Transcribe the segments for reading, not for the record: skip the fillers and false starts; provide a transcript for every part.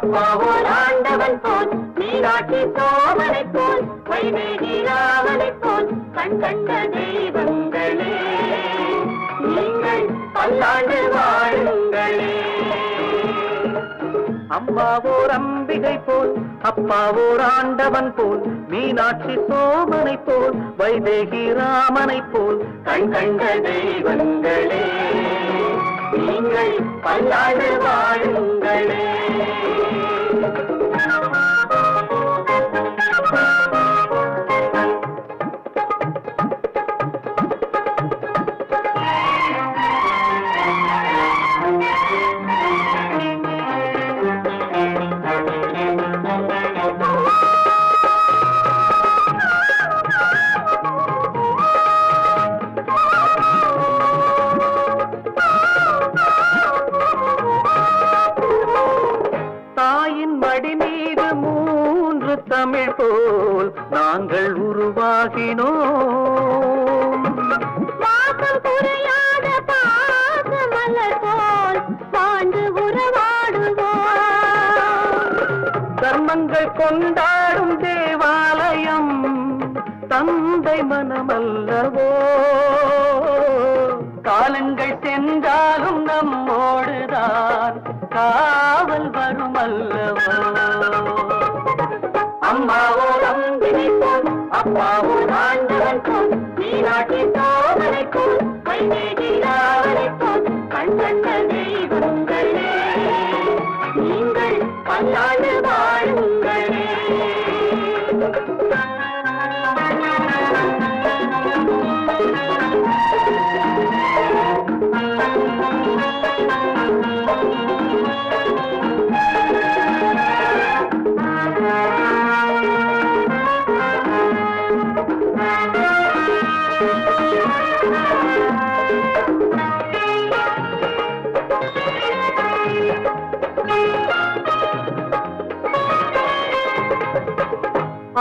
அப்பாவோர் ஆண்டவன் போல், மீனாட்சி சோமனை போல், வைதேகி ராமனை போல் கண் கண்ட தெய்வங்களே, நீங்கள் பல்லாண்டு வாழுங்களே. அம்மாவோர் அம்பிகை போல், அப்பாவோர் ஆண்டவன் போல், மீனாட்சி சோமனை போல், வைதேகி ராமனை போல் கண் கண்ட தெய்வங்களே, நீங்கள் பல்லாண்டு வாழுங்களே. தமிழ் போல் நாங்கள் உருவாகினோம். பாசம் குறையாத பாசமலர் போல் வாழ்ந்து உறவாடுவோம். தர்மங்கள் கொண்டாடும் தேவாலயம் தந்தை மனமல்லவோ, காலங்கள் சென்றாலும் நம்மோடுதான் காவல் வரும் அல்லவோ. அம்மாவோர் அம்பிகை போல், அப்பாவோர் ஆண்டவன் போல், மீனாட்சி சோமனை போல், வைதேகி ராமனை போல் கண் கண்ட தெய்வங்களே, நீங்கள் பல்லாண்டு வாழுங்களே.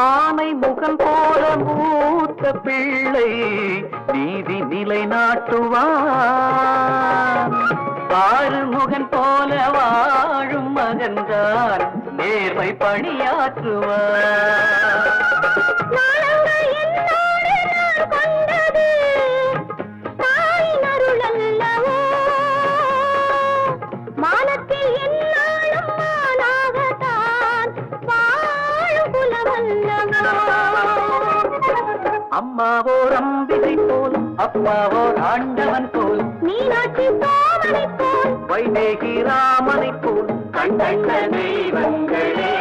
ஆனை முகம் போல மூத்த பிள்ளை நீதி நிலைநாட்டுவான். ஆறுமுகன் போல வாழும் மகன்தான் நேர்மை பணியாற்றுவான். அம்மாவோர் அம்பிகை போல், அப்பாவோர் ஆண்டவன் போல், மீனாட்சி சோமனை போல், வைதேகி ராமனை போல் கண் கண்ட தெய்வங்களே,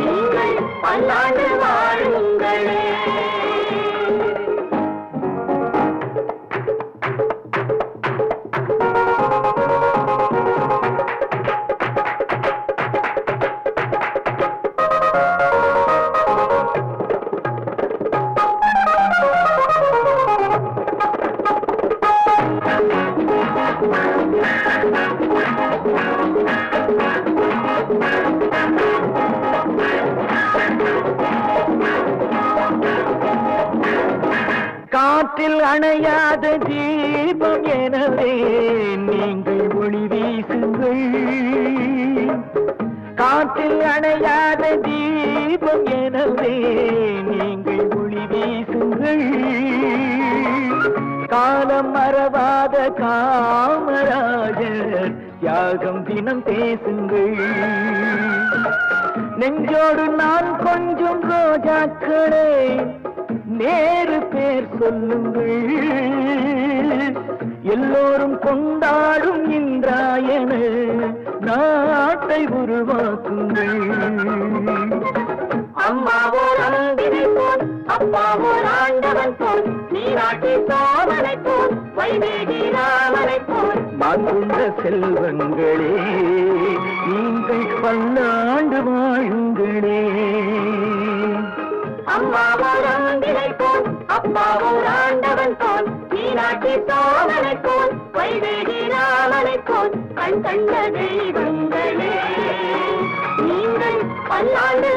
நீங்கள் பல்லாண்டு வாழுங்களே. காற்றில் அணையாத தீபம் எனவே நீங்கள் ஒளி வீசுங்கள். காற்றில் அணையாத தீபம் எனவே நீங்கள் ஒளி வீசுங்கள். காலம் மறவாத காமராஜர் தியாகம் தினம் பேசுங்கள். நெஞ்சோடு நான் கொஞ்சம் ரோஜாக்களே நேரு பேர் சொல்லுங்கள். எல்லோரும் கொண்டாடும் இன்றாயன நாட்டை உருவாக்குங்கள். அம்மாவோர் அம்பிகை போல், அப்பாவோர் ஆண்டவன் போல், மீனாட்சி சோமனை போல், வைதேகி ராமனை போல் மாற்றுண்ட செல்வங்களே, நீங்கள் பல்லாண்டு வாழுங்களே. அம்மாவோர் அம்பிகை போல், அப்பாவோர் ஆண்டவன் போல், மீனாட்சி சோமனை போல், வைதேகி ராமனை போல் கண் கண்ட தெய்வங்களே, நீங்கள் பல்லாண்டு